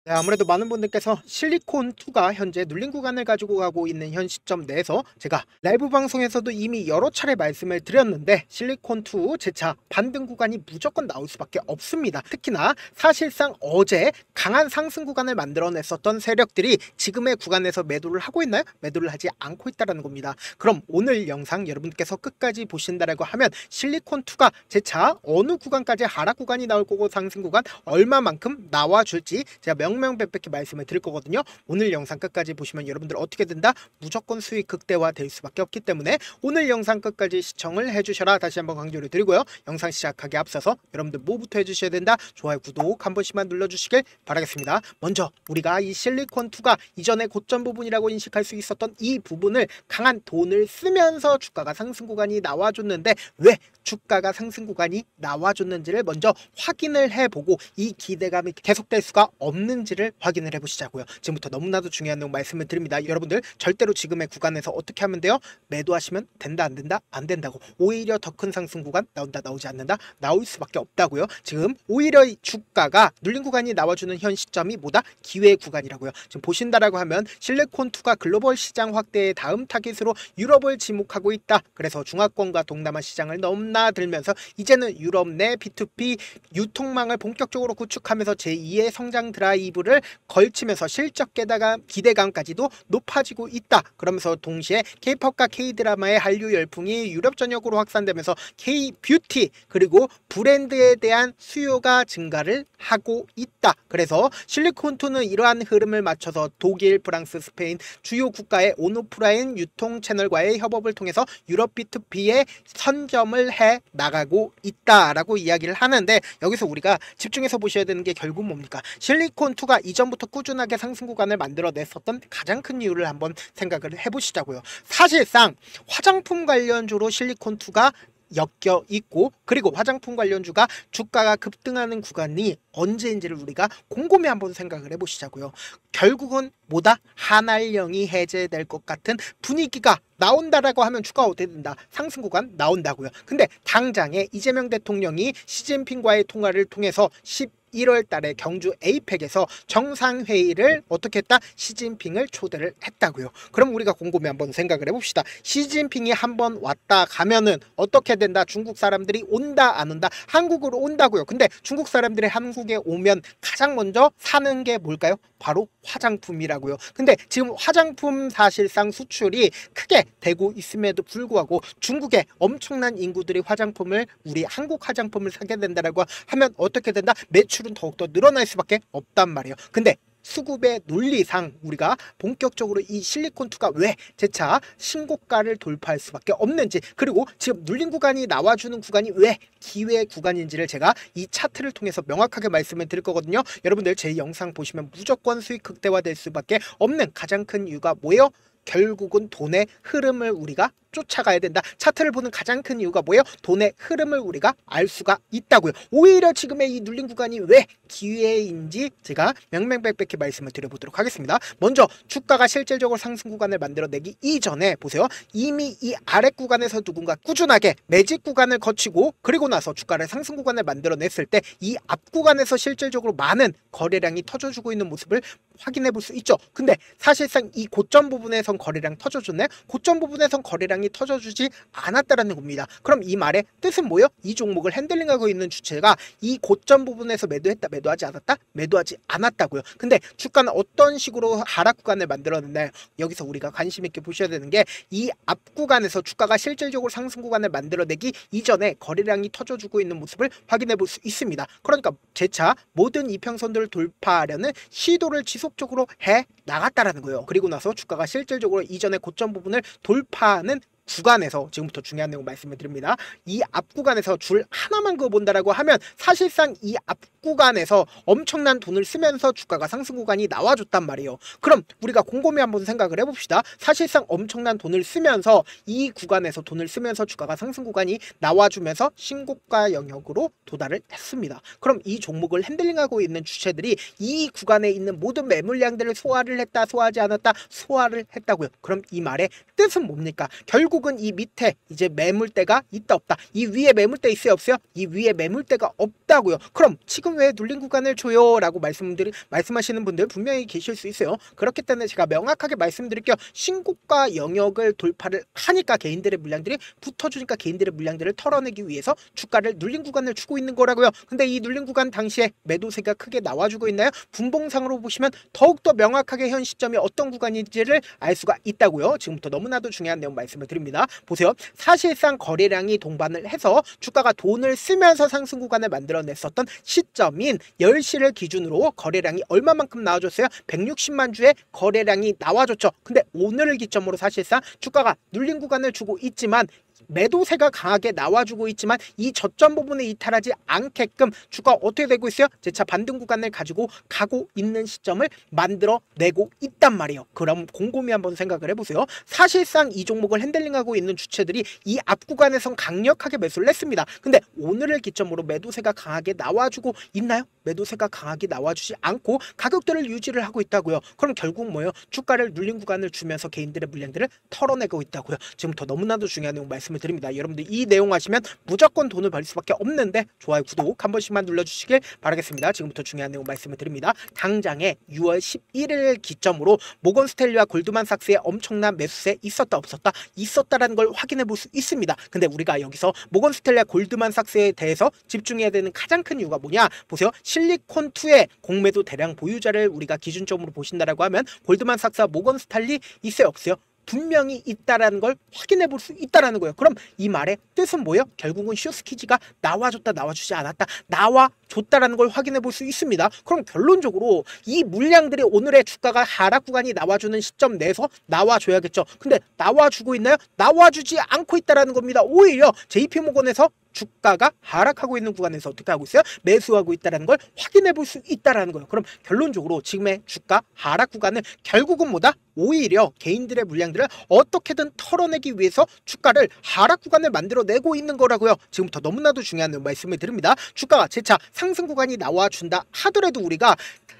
네, 아무래도 많은 분들께서 실리콘2가 현재 눌린 구간을 가지고 가고 있는 현 시점 내에서 제가 라이브 방송에서도 이미 여러 차례 말씀을 드렸는데 실리콘2 재차 반등 구간이 무조건 나올 수밖에 없습니다. 특히나 사실상 어제 강한 상승 구간을 만들어냈었던 세력들이 지금의 구간에서 매도를 하고 있나요? 매도를 하지 않고 있다는 겁니다. 그럼 오늘 영상 여러분께서 끝까지 보신다라고 하면 실리콘2가 재차 어느 구간까지 하락 구간이 나올 거고 상승 구간 얼마만큼 나와줄지 제가 명명백백히 말씀을 드릴 거거든요. 오늘 영상 끝까지 보시면 여러분들 어떻게 된다? 무조건 수익 극대화 될 수밖에 없기 때문에 오늘 영상 끝까지 시청을 해주셔라 다시 한번 강조를 드리고요. 영상 시작하기 앞서서 여러분들 뭐부터 해주셔야 된다? 좋아요, 구독 한 번씩만 눌러주시길 바라겠습니다. 먼저 우리가 이 실리콘2가 이전에 고점 부분이라고 인식할 수 있었던 이 부분을 강한 돈을 쓰면서 주가가 상승 구간이 나와줬는데 왜 주가가 상승 구간이 나와줬는지를 먼저 확인을 해보고 이 기대감이 계속될 수가 없는지를 확인을 해보시자고요. 지금부터 너무나도 중요한 내용 말씀을 드립니다. 여러분들 절대로 지금의 구간에서 어떻게 하면 돼요? 매도하시면 된다 안 된다? 안 된다고. 오히려 더 큰 상승 구간 나온다 나오지 않는다? 나올 수밖에 없다고요. 지금 오히려 이 주가가 눌린 구간이 나와주는 현 시점이 뭐다? 기회 구간이라고요. 지금 보신다라고 하면 실리콘2가 글로벌 시장 확대의 다음 타깃으로 유럽을 지목하고 있다. 그래서 중화권과 동남아 시장을 넘나들면서 이제는 유럽 내 P2P 유통망을 본격적으로 구축하면서 제2의 성장 드라이브를 걸치면서 실적 기대감까지도 높아지고 있다. 그러면서 동시에 K-팝과 K-드라마의 한류 열풍이 유럽 전역으로 확산되면서 K-뷰티 그리고 브랜드에 대한 수요가 증가를 하고 있다. 그래서 실리콘2는 이러한 흐름을 맞춰서 독일, 프랑스, 스페인 주요 국가의 온오프라인 유통 채널과의 협업을 통해서 유럽 B2B에 선점을 해 나가고 있다라고 이야기를 하는데 여기서 우리가 집중해서 보셔야 되는 게 결국 뭡니까? 실리콘2가 이전부터 꾸준하게 상승 구간을 만들어냈었던 가장 큰 이유를 한번 생각을 해보시자고요. 사실상 화장품 관련주로 실리콘2가 엮여 있고 그리고 화장품 관련주가 주가가 급등하는 구간이 언제인지를 우리가 곰곰이 한번 생각을 해보시자고요. 결국은 뭐다? 한알령이 해제될 것 같은 분위기가 나온다라고 하면 주가가 어떻게 된다? 상승 구간 나온다고요. 근데 당장에 이재명 대통령이 시진핑과의 통화를 통해서 11월 달에 경주 에이펙에서 정상회의를 어떻게 했다? 시진핑을 초대를 했다고요. 그럼 우리가 곰곰이 한번 생각을 해봅시다. 시진핑이 한번 왔다 가면은 어떻게 된다? 중국 사람들이 온다 안 온다? 한국으로 온다고요. 근데 중국 사람들이 한국에 오면 가장 먼저 사는 게 뭘까요? 바로 화장품이라고요. 근데 지금 화장품 사실상 수출이 크게 되고 있음에도 불구하고 중국의 엄청난 인구들이 화장품을 우리 한국 화장품을 사게 된다라고 하면 어떻게 된다? 매출은 더욱더 늘어날 수밖에 없단 말이에요. 근데 수급의 논리상 우리가 본격적으로 이 실리콘2가 왜 재차 신고가를 돌파할 수밖에 없는지 그리고 지금 눌린 구간이 나와주는 구간이 왜 기회 구간인지를 제가 이 차트를 통해서 명확하게 말씀을 드릴 거거든요. 여러분들 제 영상 보시면 무조건 수익 극대화될 수밖에 없는 가장 큰 이유가 뭐예요? 결국은 돈의 흐름을 우리가 쫓아가야 된다. 차트를 보는 가장 큰 이유가 뭐예요? 돈의 흐름을 우리가 알 수가 있다고요. 오히려 지금의 이 눌린 구간이 왜 기회인지 제가 명명백백히 말씀을 드려보도록 하겠습니다. 먼저 주가가 실질적으로 상승 구간을 만들어내기 이전에 보세요. 이미 이 아래 구간에서 누군가 꾸준하게 매집 구간을 거치고 그리고 나서 주가를 상승 구간을 만들어냈을 때 이 앞 구간에서 실질적으로 많은 거래량이 터져주고 있는 모습을 확인해 볼 수 있죠. 근데 사실상 이 고점 부분에선 거래량 터져줬나요? 고점 부분에선 거래량이 터져주지 않았다라는 겁니다. 그럼 이 말의 뜻은 뭐예요? 이 종목을 핸들링하고 있는 주체가 이 고점 부분에서 매도했다, 매도하지 않았다? 매도하지 않았다고요. 근데 주가는 어떤 식으로 하락 구간을 만들어냈나요? 여기서 우리가 관심 있게 보셔야 되는 게 이 앞 구간에서 주가가 실질적으로 상승 구간을 만들어내기 이전에 거래량이 터져주고 있는 모습을 확인해 볼 수 있습니다. 그러니까 재차 모든 이평선들을 돌파하려는 시도를 지속적으로 해 나갔다라는 거예요. 그리고 나서 주가가 실질적으로 이전의 고점 부분을 돌파하는 구간에서 지금부터 중요한 내용 말씀을 드립니다. 이 앞 구간에서 줄 하나만 그어본다라고 하면 사실상 이 앞 구간에서 엄청난 돈을 쓰면서 주가가 상승 구간이 나와줬단 말이에요. 그럼 우리가 곰곰이 한번 생각을 해봅시다. 사실상 엄청난 돈을 쓰면서 이 구간에서 돈을 쓰면서 주가가 상승 구간이 나와주면서 신고가 영역으로 도달을 했습니다. 그럼 이 종목을 핸들링하고 있는 주체들이 이 구간에 있는 모든 매물량들을 소화를 했다, 소화하지 않았다, 소화를 했다고요. 그럼 이 말의 뜻은 뭡니까? 결국 결국은 이 밑에 이제 매물대가 있다 없다, 이 위에 매물대 있어요 없어요? 이 위에 매물대가 없다고요. 그럼 지금 왜 눌린 구간을 줘요? 라고 말씀하시는 분들 분명히 계실 수 있어요. 그렇기 때문에 제가 명확하게 말씀드릴게요. 신고가 영역을 돌파를 하니까 개인들의 물량들이 붙어주니까 개인들의 물량들을 털어내기 위해서 주가를 눌린 구간을 주고 있는 거라고요. 근데 이 눌린 구간 당시에 매도세가 크게 나와주고 있나요? 분봉상으로 보시면 더욱더 명확하게 현 시점이 어떤 구간인지를 알 수가 있다고요. 지금부터 너무나도 중요한 내용 말씀을 드립니다. 보세요. 사실상 거래량이 동반을 해서 주가가 돈을 쓰면서 상승 구간을 만들어냈었던 시점인 10시를 기준으로 거래량이 얼마만큼 나와줬어요? 160만 주의 거래량이 나와줬죠. 근데 오늘을 기점으로 사실상 주가가 눌린 구간을 주고 있지만 매도세가 강하게 나와주고 있지만 이 저점 부분에 이탈하지 않게끔 주가 어떻게 되고 있어요? 재차 반등 구간을 가지고 가고 있는 시점을 만들어내고 있단 말이에요. 그럼 곰곰이 한번 생각을 해보세요. 사실상 이 종목을 핸들링하고 있는 주체들이 이 앞 구간에선 강력하게 매수를 했습니다. 근데 오늘을 기점으로 매도세가 강하게 나와주고 있나요? 매도세가 강하게 나와주지 않고 가격들을 유지를 하고 있다고요. 그럼 결국 뭐예요? 주가를 눌린 구간을 주면서 개인들의 물량들을 털어내고 있다고요. 지금부터 너무나도 중요한 내용 말씀을 드립니다. 여러분들 이 내용 하시면 무조건 돈을 벌 수밖에 없는데 좋아요, 구독 한 번씩만 눌러주시길 바라겠습니다. 지금부터 중요한 내용 말씀을 드립니다. 당장에 6월 11일 기점으로 모건스탠리와 골드만삭스의 엄청난 매수세 있었다 없었다? 있었다라는 걸 확인해 볼 수 있습니다. 근데 우리가 여기서 모건스탠리와 골드만삭스에 대해서 집중해야 되는 가장 큰 이유가 뭐냐? 보세요. 실리콘2의 공매도 대량 보유자를 우리가 기준점으로 보신다라고 하면 골드만삭스와 모건스탠리 있어요 없어요? 분명히 있다라는 걸 확인해 볼 수 있다라는 거예요. 그럼 이 말의 뜻은 뭐예요? 결국은 쇼스키즈가 나와줬다 나와주지 않았다 나와줬다라는 걸 확인해 볼 수 있습니다. 그럼 결론적으로 이 물량들이 오늘의 주가가 하락 구간이 나와주는 시점 내에서 나와줘야겠죠. 근데 나와주고 있나요? 나와주지 않고 있다라는 겁니다. 오히려 JP모건에서 주가가 하락하고 있는 구간에서 어떻게 하고 있어요? 매수하고 있다는 걸 확인해 볼 수 있다는 거예요. 그럼 결론적으로 지금의 주가 하락 구간은 결국은 뭐다? 오히려 개인들의 물량들을 어떻게든 털어내기 위해서 주가를 하락 구간을 만들어내고 있는 거라고요. 지금부터 너무나도 중요한 말씀을 드립니다. 주가가 재차 상승 구간이 나와준다 하더라도 우리가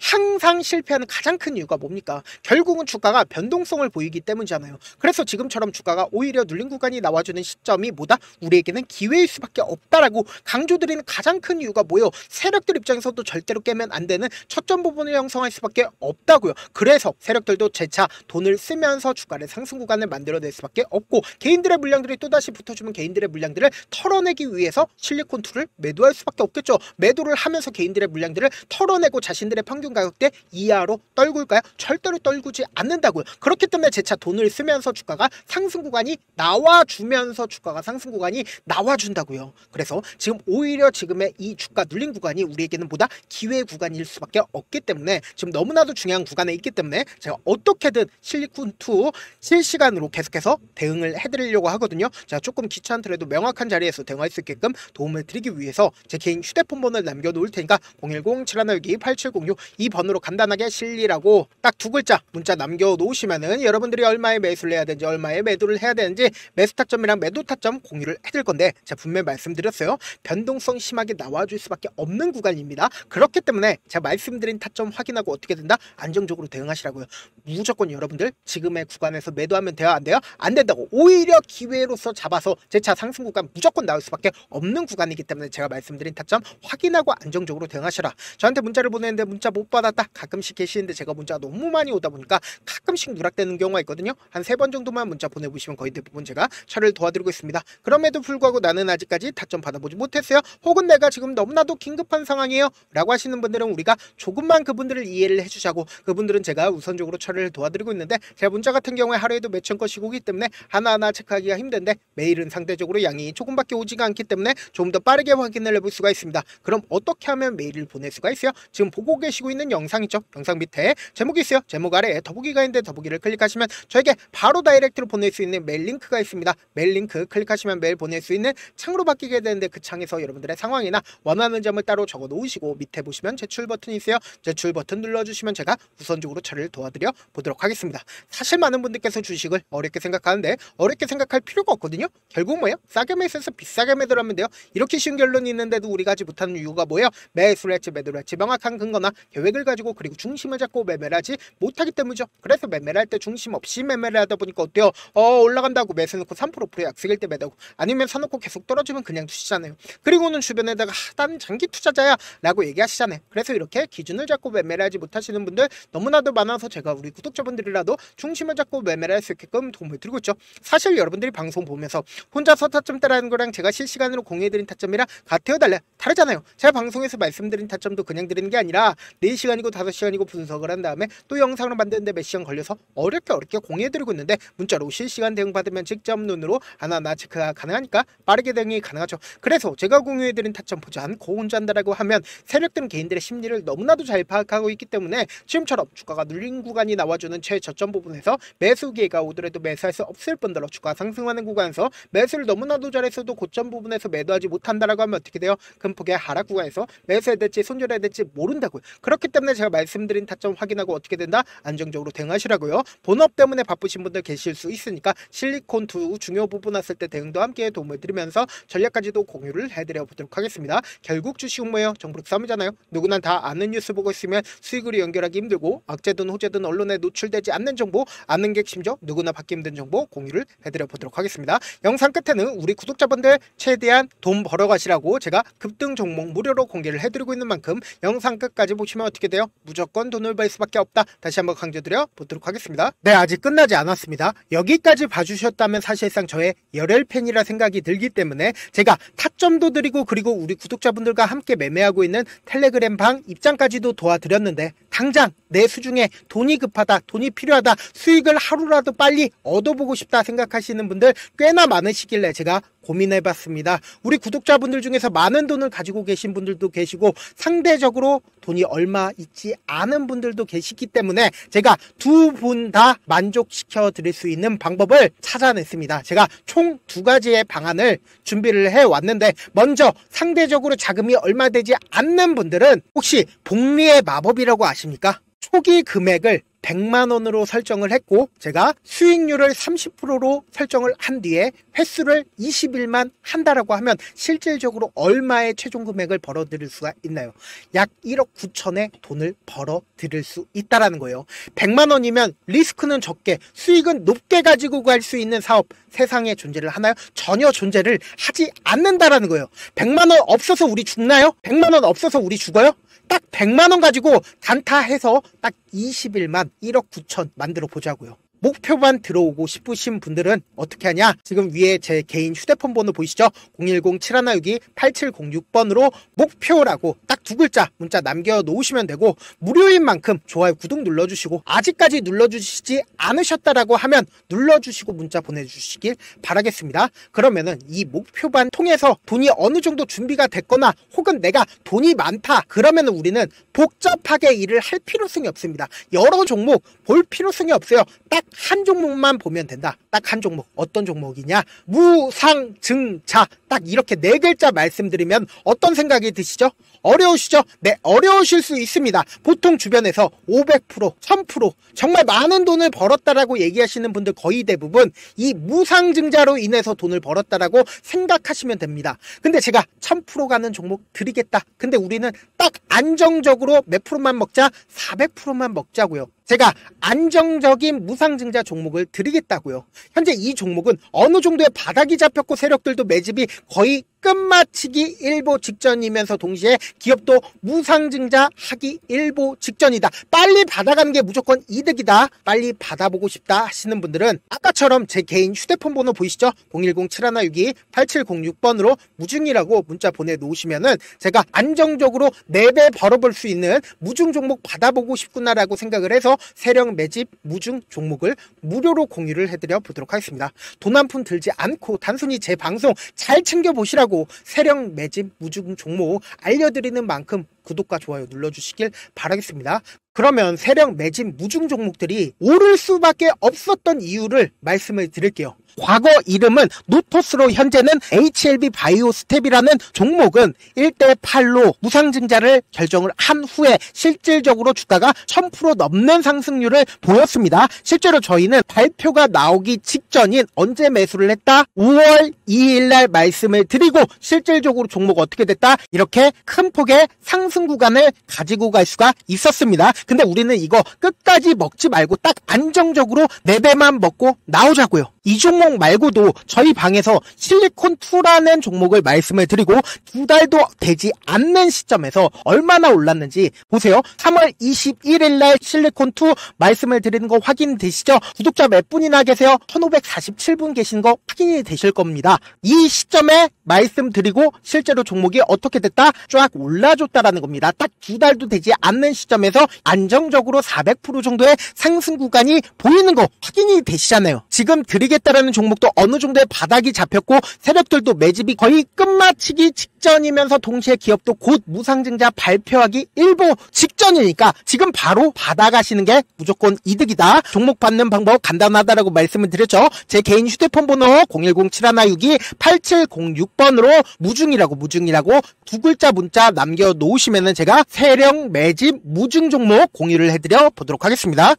항상 실패하는 가장 큰 이유가 뭡니까? 결국은 주가가 변동성을 보이기 때문이잖아요. 그래서 지금처럼 주가가 오히려 눌린 구간이 나와주는 시점이 뭐다? 우리에게는 기회일 수밖에 없다라고 강조드리는 가장 큰 이유가 뭐예요? 세력들 입장에서도 절대로 깨면 안 되는 첫점 부분을 형성할 수밖에 없다고요. 그래서 세력들도 재차 돈을 쓰면서 주가를 상승 구간을 만들어낼 수밖에 없고 개인들의 물량들이 또다시 붙어주면 개인들의 물량들을 털어내기 위해서 실리콘2를 매도할 수밖에 없겠죠. 매도를 하면서 개인들의 물량들을 털어내고 자신들의 평균 가격대 이하로 떨굴까요? 절대로 떨구지 않는다고요. 그렇기 때문에 재차 돈을 쓰면서 주가가 상승 구간이 나와주면서 주가가 상승 구간이 나와준다고요. 그래서 지금 오히려 지금의 이 주가 눌린 구간이 우리에게는 보다 기회 구간일 수밖에 없기 때문에 지금 너무나도 중요한 구간에 있기 때문에 제가 어떻게든 실리콘2 실시간으로 계속해서 대응을 해드리려고 하거든요. 제가 조금 귀찮더라도 명확한 자리에서 대응할 수 있게끔 도움을 드리기 위해서 제 개인 휴대폰 번호를 남겨놓을 테니까 010-7162-8706 이 번호로 간단하게 실리라고 딱 두 글자 문자 남겨놓으시면은 여러분들이 얼마에 매수를 해야 되는지 얼마에 매도를 해야 되는지 매수 타점이랑 매도 타점 공유를 해드릴 건데 제가 분명히 말씀드렸어요. 변동성 심하게 나와줄 수밖에 없는 구간입니다. 그렇기 때문에 제가 말씀드린 타점 확인하고 어떻게 된다? 안정적으로 대응하시라고요. 무조건 여러분들 지금의 구간에서 매도하면 돼요? 안 돼요? 안 된다고. 오히려 기회로서 잡아서 제 차 상승 구간 무조건 나올 수밖에 없는 구간이기 때문에 제가 말씀드린 타점 확인하고 안정적으로 대응하시라. 저한테 문자를 보내는데 문자 못 받았다 가끔씩 계시는데 제가 문자가 너무 많이 오다 보니까 가끔씩 누락되는 경우가 있거든요. 한 3번 정도만 문자 보내보시면 거의 대부분 제가 처리를 도와드리고 있습니다. 그럼에도 불구하고 나는 아직까지 타점 받아보지 못했어요. 혹은 내가 지금 너무나도 긴급한 상황이에요 라고 하시는 분들은 우리가 조금만 그분들을 이해를 해주자고 그분들은 제가 우선적으로 처리를 도와드리고 있는데 제가 문자 같은 경우에 하루에도 몇천 건씩 오기 때문에 하나하나 체크하기가 힘든데 메일은 상대적으로 양이 조금밖에 오지가 않기 때문에 좀 더 빠르게 확인을 해볼 수가 있습니다. 그럼 어떻게 하면 메일을 보낼 수가 있어요? 지금 보고 계시고 있는 영상 있죠? 영상 밑에 제목이 있어요. 제목 아래에 더보기가 있는데 더보기를 클릭하시면 저에게 바로 다이렉트로 보낼 수 있는 메일 링크가 있습니다. 메일 링크 클릭하시면 메일 보낼 수 있는 창으로 바뀌게 되는데 그 창에서 여러분들의 상황이나 원하는 점을 따로 적어 놓으시고 밑에 보시면 제출 버튼이 있어요. 제출 버튼 눌러주시면 제가 우선적으로 처리를 도와드려 보도록 하겠습니다. 사실 많은 분들께서 주식을 어렵게 생각하는데 어렵게 생각할 필요가 없거든요. 결국 뭐예요? 싸게 매수해서 비싸게 매도를 하면 돼요. 이렇게 쉬운 결론이 있는데도 우리가 하지 못하는 이유가 뭐예요? 매수를 했지 매도를 했지 명확한 근거나 계획 계획을 가지고 그리고 중심을 잡고 매매를 하지 못하기 때문이죠. 그래서 매매를 할 때 중심 없이 매매를 하다 보니까 어때요? 올라간다고 매수 놓고 3% 프로 약속일 때 매다고 아니면 사놓고 계속 떨어지면 그냥 두시잖아요. 그리고는 주변에다가 난 장기 투자자야 라고 얘기하시잖아요. 그래서 이렇게 기준을 잡고 매매를 하지 못하시는 분들 너무나도 많아서 제가 우리 구독자분들이라도 중심을 잡고 매매를 할 수 있게끔 도움을 드리고 있죠. 사실 여러분들이 방송 보면서 혼자서 타점 따라하는 거랑 제가 실시간으로 공유해드린 타점이랑 같아요 달라요? 다르잖아요. 제가 방송에서 말씀드린 타점도 그냥 드리는 게 아니라 4시간이고 5시간이고 분석을 한 다음에 또 영상을 만드는데 몇 시간 걸려서 어렵게 공유해드리고 있는데 문자로 실시간 대응 받으면 직접 눈으로 하나하나 체크가 가능하니까 빠르게 대응이 가능하죠. 그래서 제가 공유해드린 타점 보지 않고 혼자 한다라고 하면 세력들은 개인들의 심리를 너무나도 잘 파악하고 있기 때문에 지금처럼 주가가 눌린 구간이 나와주는 최저점 부분에서 매수 기회가 오더라도 매수할 수 없을 뿐더러 주가 상승하는 구간에서 매수를 너무나도 잘했어도 고점 부분에서 매도하지 못한다라고 하면 어떻게 돼요? 큰 폭의 하락 구간에서 매수해야 될지 손절해야 될지 모른다고요. 그렇기 때문에 제가 말씀드린 타점 확인하고 어떻게 된다? 안정적으로 대응하시라고요. 본업 때문에 바쁘신 분들 계실 수 있으니까 실리콘2 중요 부분 왔을 때 대응도 함께 도움을 드리면서 전략까지도 공유를 해드려 보도록 하겠습니다. 결국 주식은 뭐예요? 정보력 싸움이잖아요. 누구나 다 아는 뉴스 보고 있으면 수익으로 연결하기 힘들고 악재든 호재든 언론에 노출되지 않는 정보, 아는 게 심지어 누구나 받기 힘든 정보 공유를 해드려 보도록 하겠습니다. 영상 끝에는 우리 구독자분들 최대한 돈 벌어가시라고 제가 급등 종목 무료로 공개를 해드리고 있는 만큼 영상 끝까지 보시면 어떻게 돼요? 무조건 돈을 벌 수밖에 없다. 다시 한번 강조드려 보도록 하겠습니다. 네, 아직 끝나지 않았습니다. 여기까지 봐주셨다면 사실상 저의 열혈 팬이라 생각이 들기 때문에 제가 타점도 드리고 그리고 우리 구독자분들과 함께 매매하고 있는 텔레그램 방 입장까지도 도와드렸는데 당장 내 수중에 돈이 급하다, 돈이 필요하다, 수익을 하루라도 빨리 얻어보고 싶다 생각하시는 분들 꽤나 많으시길래 제가 고민해봤습니다. 우리 구독자분들 중에서 많은 돈을 가지고 계신 분들도 계시고 상대적으로 돈이 얼마 있지 않은 분들도 계시기 때문에 제가 두 분 다 만족시켜 드릴 수 있는 방법을 찾아냈습니다. 제가 총 2가지의 방안을 준비를 해왔는데 먼저 상대적으로 자금이 얼마 되지 않는 분들은 혹시 복리의 마법이라고 아십니까? 초기 금액을 100만원으로 설정을 했고 제가 수익률을 30%로 설정을 한 뒤에 횟수를 20일만 한다라고 하면 실질적으로 얼마의 최종 금액을 벌어들일 수가 있나요? 약 1억 9천의 돈을 벌어들일 수 있다라는 거예요. 100만원이면 리스크는 적게 수익은 높게 가지고 갈 수 있는 사업 세상에 존재를 하나요? 전혀 존재를 하지 않는다라는 거예요. 100만원 없어서 우리 죽나요? 100만원 없어서 우리 죽어요? 딱 100만원 가지고 단타해서 딱 20일만 1억 9천 만들어 보자고요. 목표만 들어오고 싶으신 분들은 어떻게 하냐? 지금 위에 제 개인 휴대폰 번호 보이시죠? 010-7162-8706번으로 목표라고 딱 2글자 문자 남겨놓으시면 되고 무료인 만큼 좋아요, 구독 눌러주시고 아직까지 눌러주시지 않으셨다라고 하면 눌러주시고 문자 보내주시길 바라겠습니다. 그러면은 이 목표반 통해서 돈이 어느 정도 준비가 됐거나 혹은 내가 돈이 많다 그러면은 우리는 복잡하게 일을 할 필요성이 없습니다. 여러 종목 볼 필요성이 없어요. 딱 한 종목만 보면 된다. 딱 한 종목. 어떤 종목이냐? 무상증자. 딱 이렇게 4글자 말씀드리면 어떤 생각이 드시죠? 어려우시죠? 네, 어려우실 수 있습니다. 보통 주변에서 500%, 1000% 정말 많은 돈을 벌었다라고 얘기하시는 분들 거의 대부분 이 무상증자로 인해서 돈을 벌었다라고 생각하시면 됩니다. 근데 제가 1000% 가는 종목 드리겠다. 근데 우리는 딱 안정적으로 몇 프로만 먹자? 400%만 먹자고요. 제가 안정적인 무상증자 종목을 드리겠다고요. 현재 이 종목은 어느 정도의 바닥이 잡혔고 세력들도 매집이 거의 끝마치기 일보 직전이면서 동시에 기업도 무상증자 하기 일보 직전이다. 빨리 받아가는 게 무조건 이득이다. 빨리 받아보고 싶다 하시는 분들은 아까처럼 제 개인 휴대폰 번호 보이시죠? 010-7162-8706번으로 무중이라고 문자 보내놓으시면은 제가 안정적으로 4배 벌어볼 수 있는 무중 종목 받아보고 싶구나라고 생각을 해서 세력 매집 무중 종목을 무료로 공유를 해드려 보도록 하겠습니다. 돈 한 푼 들지 않고 단순히 제 방송 잘 챙겨보시라고 세력 매집 무중 종목 알려드리는 만큼 구독과 좋아요 눌러주시길 바라겠습니다. 그러면 세력 매집 무중 종목들이 오를 수밖에 없었던 이유를 말씀을 드릴게요. 과거 이름은 노토스로 현재는 HLB 바이오스텝이라는 종목은 1대8로 무상증자를 결정을 한 후에 실질적으로 주가가 1000% 넘는 상승률을 보였습니다. 실제로 저희는 발표가 나오기 직전인 언제 매수를 했다? 5월 2일 날 말씀을 드리고 실질적으로 종목 어떻게 됐다? 이렇게 큰 폭의 상승 구간을 가지고 갈 수가 있었습니다. 근데 우리는 이거 끝까지 먹지 말고 딱 안정적으로 4배만 먹고 나오자고요. 이 종목 말고도 저희 방에서 실리콘2라는 종목을 말씀을 드리고 2달도 되지 않는 시점에서 얼마나 올랐는지 보세요. 3월 21일 날 실리콘2 말씀을 드리는 거 확인되시죠? 구독자 몇 분이나 계세요? 1547분 계신 거 확인이 되실 겁니다. 이 시점에 말씀드리고 실제로 종목이 어떻게 됐다? 쫙 올라줬다라는 겁니다. 딱 2달도 되지 않는 시점에서 안정적으로 400% 정도의 상승 구간이 보이는 거 확인이 되시잖아요. 지금 드리겠다라는 종목도 어느 정도의 바닥이 잡혔고 세력들도 매집이 거의 끝마치기 직전이면서 동시에 기업도 곧 무상증자 발표하기 일보 직전이니까 지금 바로 받아가시는 게 무조건 이득이다. 종목 받는 방법 간단하다라고 말씀을 드렸죠. 제 개인 휴대폰 번호 010-7162-8706번으로 무중이라고 두 글자 문자 남겨놓으시면은 제가 세력 매집 무중 종목 공유를 해드려 보도록 하겠습니다.